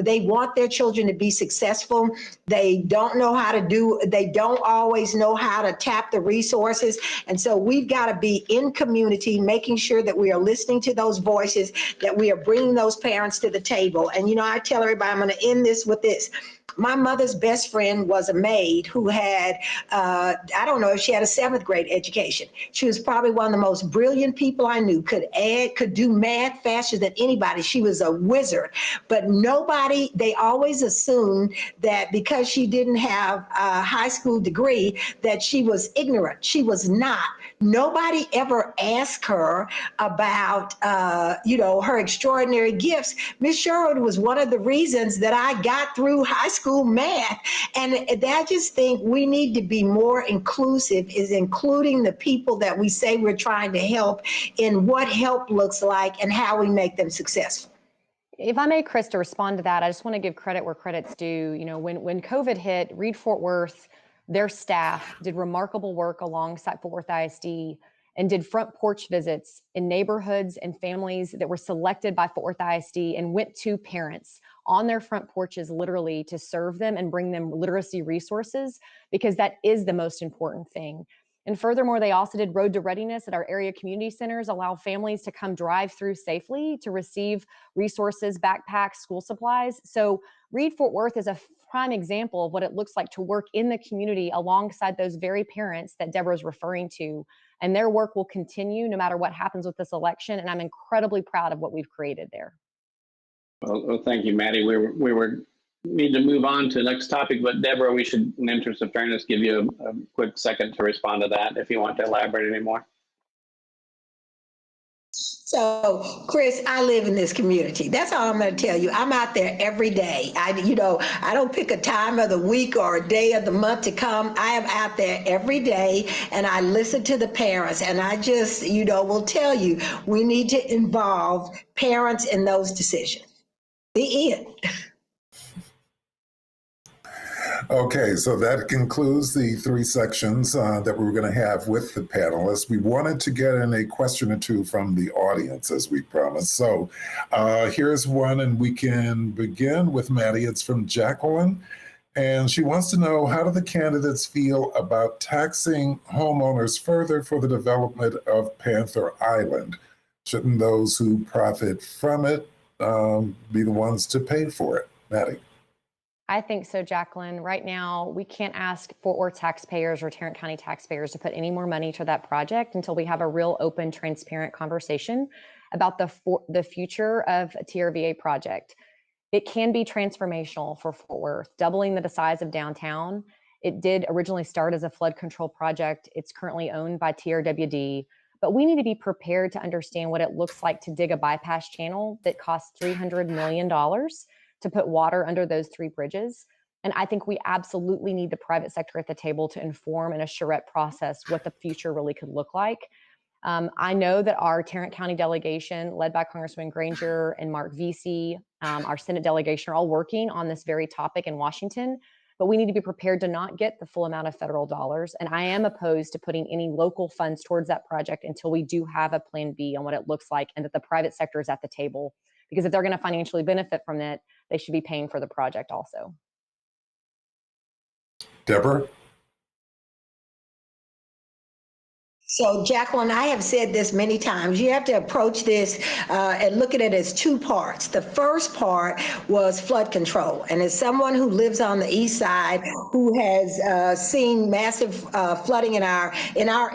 They want their children to be successful. They don't know how to do, they don't always know how to tap the resources. And so we've got to be in community, making sure that we are listening to those voices, that we are bringing those parents to the table. And, you know, I tell everybody, I'm going to end this with this. My mother's best friend was a maid who had, I don't know if she had a 7th grade education. She was probably one of the most brilliant people I knew, could do math faster than anybody. She was a wizard, but nobody, they always assumed that because she didn't have a high school degree, that she was ignorant. She was not. Nobody ever asked her about, her extraordinary gifts. Miss Sherwood was one of the reasons that I got through high school math. And I just think we need to be more inclusive, is including the people that we say we're trying to help in what help looks like and how we make them successful. If I may, Chris, to respond to that, I just want to give credit where credit's due. You know, when COVID hit, Reed Fort Worth, their staff did remarkable work alongside Fort Worth ISD and did front porch visits in neighborhoods and families that were selected by Fort Worth ISD and went to parents on their front porches, literally, to serve them and bring them literacy resources, because that is the most important thing. And furthermore, they also did Road to Readiness at our area community centers, allow families to come drive through safely to receive resources, backpacks, school supplies. So Reed Fort Worth is a prime example of what it looks like to work in the community alongside those very parents that Deborah's referring to. And their work will continue no matter what happens with this election. And I'm incredibly proud of what we've created there. Well, thank you, Maddie. We need to move on to the next topic, but Deborah, we should, in the interest of fairness, give you a quick second to respond to that if you want to elaborate anymore. So, Chris, I live in this community. That's all I'm going to tell you. I'm out there every day. I don't pick a time of the week or a day of the month to come. I am out there every day, and I listen to the parents. And I just, will tell you, we need to involve parents in those decisions. The end. Okay, so that concludes the 3 sections that we were going to have with the panelists. We wanted to get in a question or two from the audience, as we promised. So here's one, and we can begin with Maddie. It's from Jacqueline, and she wants to know, how do the candidates feel about taxing homeowners further for the development of Panther Island? Shouldn't those who profit from it be the ones to pay for it? Maddie. I think so, Jacqueline. Right now, we can't ask Fort Worth taxpayers or Tarrant County taxpayers to put any more money to that project until we have a real open, transparent conversation about the future of a TRVA project. It can be transformational for Fort Worth, doubling the size of downtown. It did originally start as a flood control project. It's currently owned by TRWD, but we need to be prepared to understand what it looks like to dig a bypass channel that costs $300 million to put water under those 3 bridges. And I think we absolutely need the private sector at the table to inform in a charrette process what the future really could look like. I know that our Tarrant County delegation, led by Congressman Granger and Mark Vesey, our Senate delegation, are all working on this very topic in Washington, but we need to be prepared to not get the full amount of federal dollars. And I am opposed to putting any local funds towards that project until we do have a plan B on what it looks like and that the private sector is at the table. Because if they're going to financially benefit from it, they should be paying for the project also. Deborah? So, Jacqueline, I have said this many times. You have to approach this and look at it as 2 parts. The first part was flood control. And as someone who lives on the east side, who has seen massive flooding in our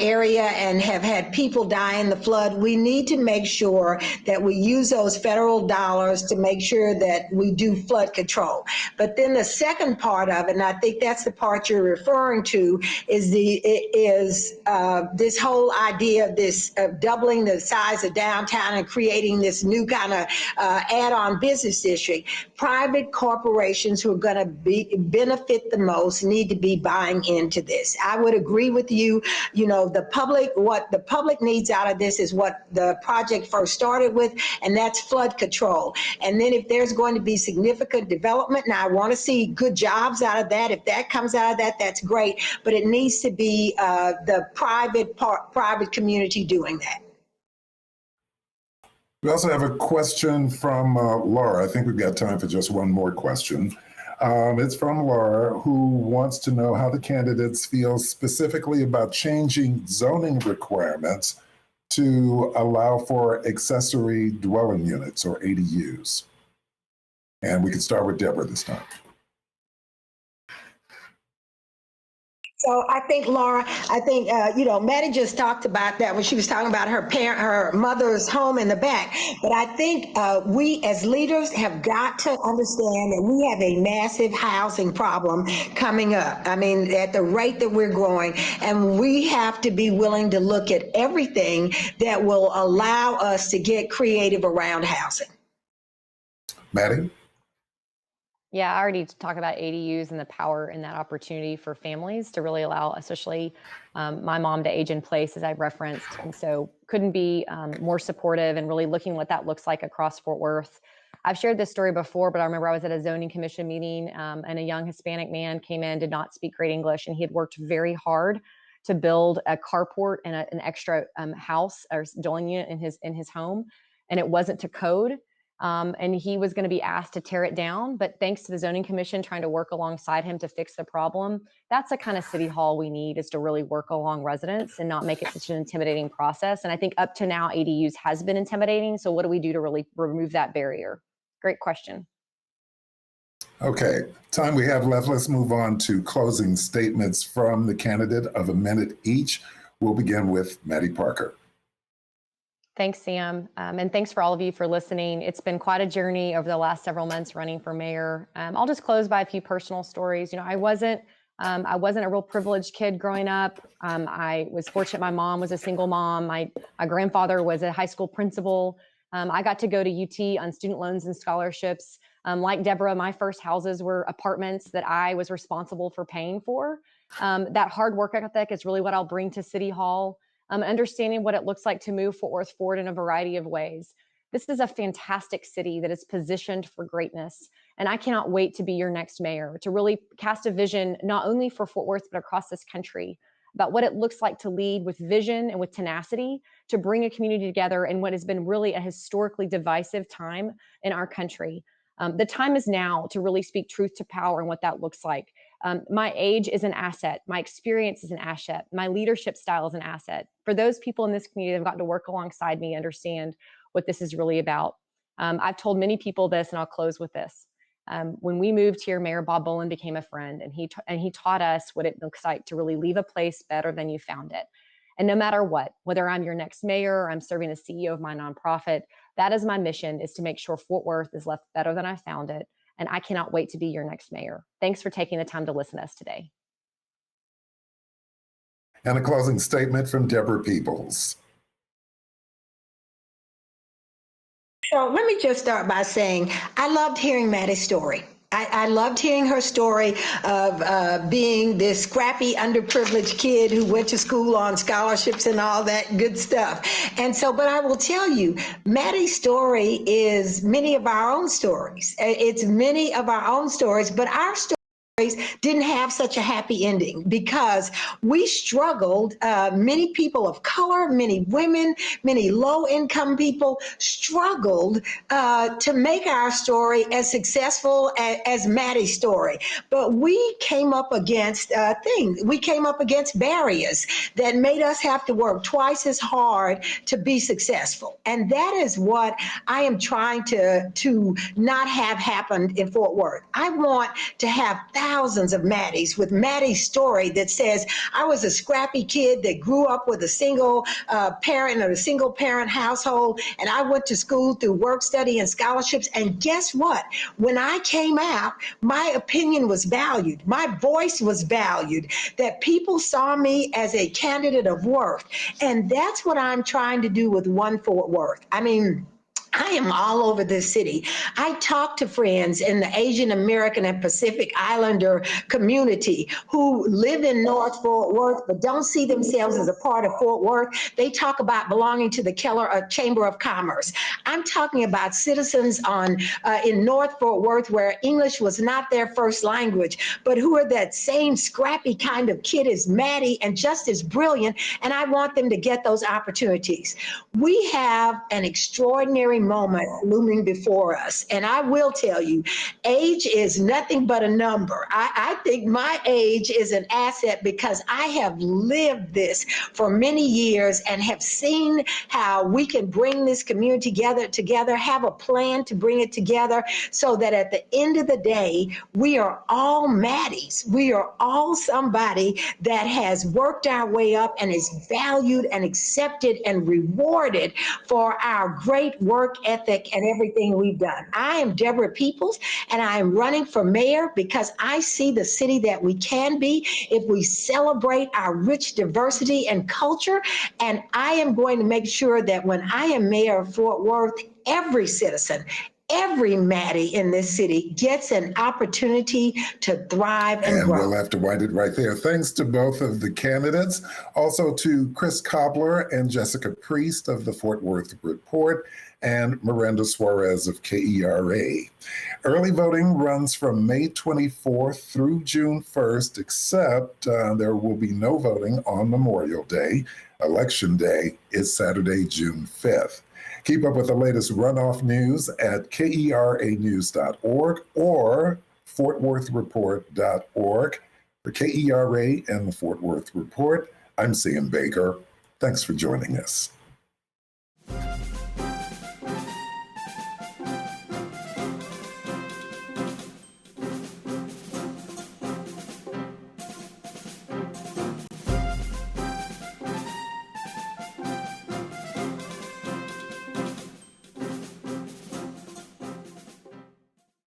area and have had people die in the flood, we need to make sure that we use those federal dollars to make sure that we do flood control. But then the second part of it, and I think that's the part you're referring to, is this whole idea of this doubling the size of downtown and creating this new kind of add-on business district, private corporations who are going to benefit the most need to be buying into this. I would agree with you. You know, what the public needs out of this is what the project first started with, and that's flood control. And then if there's going to be significant development, now I want to see good jobs out of that. If that comes out of that, that's great. But it needs to be the private community doing that. We also have a question from Laura. I think we've got time for just one more question. It's from Laura, who wants to know how the candidates feel specifically about changing zoning requirements to allow for accessory dwelling units, or ADUs. And we can start with Deborah this time. So I think, Laura, Maddie just talked about that when she was talking about her mother's home in the back. But I think we as leaders have got to understand that we have a massive housing problem coming up. I mean, at the rate that we're growing, and we have to be willing to look at everything that will allow us to get creative around housing. Maddie? Yeah, I already talked about ADUs and the power and that opportunity for families to really allow, especially my mom, to age in place, as I referenced. And so couldn't be more supportive and really looking what that looks like across Fort Worth. I've shared this story before, but I remember I was at a zoning commission meeting and a young Hispanic man came in, did not speak great English, and he had worked very hard to build a carport and an extra house or dwelling unit in his home, and it wasn't to code. And he was going to be asked to tear it down, but thanks to the zoning commission trying to work alongside him to fix the problem, that's the kind of city hall we need, is to really work along residents and not make it such an intimidating process. And I think up to now, ADUs has been intimidating. So what do we do to really remove that barrier? Great question. Okay, time we have left, let's move on to closing statements from the candidate of a minute each. We'll begin with Maddie Parker. Thanks, Sam. And thanks for all of you for listening. It's been quite a journey over the last several months running for mayor. I'll just close by a few personal stories. You know, I wasn't a real privileged kid growing up. I was fortunate. My mom was a single mom. My grandfather was a high school principal. I got to go to UT on student loans and scholarships. Like Deborah, my first houses were apartments that I was responsible for paying for. That hard work ethic is really what I'll bring to City Hall. Understanding what it looks like to move Fort Worth forward in a variety of ways. This is a fantastic city that is positioned for greatness. And I cannot wait to be your next mayor, to really cast a vision, not only for Fort Worth, but across this country, about what it looks like to lead with vision and with tenacity, to bring a community together in what has been really a historically divisive time in our country. The time is now to really speak truth to power and what that looks like. My age is an asset. My experience is an asset. My leadership style is an asset. For those people in this community that have gotten to work alongside me, understand what this is really about. I've told many people this, and I'll close with this. When we moved here, Mayor Bob Bolin became a friend, and he taught us what it looks like to really leave a place better than you found it. And no matter what, whether I'm your next mayor or I'm serving as CEO of my nonprofit, that is my mission, is to make sure Fort Worth is left better than I found it. And I cannot wait to be your next mayor. Thanks for taking the time to listen to us today. And a closing statement from Deborah Peeples. So let me just start by saying I loved hearing Maddie's story. I loved hearing her story of being this scrappy, underprivileged kid who went to school on scholarships and all that good stuff. And so, but I will tell you, Maddie's story is many of our own stories. It's many of our own stories, but our story didn't have such a happy ending because we struggled. Many people of color, many women, many low-income people struggled to make our story as successful as Maddie's story. But we came up against things. We came up against barriers that made us have to work twice as hard to be successful. And that is what I am trying to not have happen in Fort Worth. I want to have thousands of Maddies with Maddie's story that says, I was a scrappy kid that grew up with a single parent or a single parent household, and I went to school through work study and scholarships. And guess what? When I came out, my opinion was valued. My voice was valued, that people saw me as a candidate of worth. And that's what I'm trying to do with One Fort Worth. I mean, I am all over this city. I talk to friends in the Asian American and Pacific Islander community who live in North Fort Worth but don't see themselves as a part of Fort Worth. They talk about belonging to the Keller Chamber of Commerce. I'm talking about citizens in North Fort Worth where English was not their first language, but who are that same scrappy kind of kid as Maddie and just as brilliant, and I want them to get those opportunities. We have an extraordinary moment looming before us. And I will tell you, age is nothing but a number. I think my age is an asset because I have lived this for many years and have seen how we can bring this community together, have a plan to bring it together so that at the end of the day, we are all Maddies. We are all somebody that has worked our way up and is valued and accepted and rewarded for our great work ethic and everything we've done. I am Deborah Peeples, and I am running for mayor because I see the city that we can be if we celebrate our rich diversity and culture. And I am going to make sure that when I am mayor of Fort Worth, every citizen, every Maddie in this city gets an opportunity to thrive and grow. We'll have to wind it right there. Thanks to both of the candidates, also to Chris Cobbler and Jessica Priest of the Fort Worth Report, and Miranda Suarez of KERA. Early voting runs from May 24th through June 1st, except there will be no voting on Memorial Day. Election Day is Saturday, June 5th. Keep up with the latest runoff news at KERAnews.org or FortWorthReport.org. For KERA and the Fort Worth Report, I'm Sam Baker. Thanks for joining us.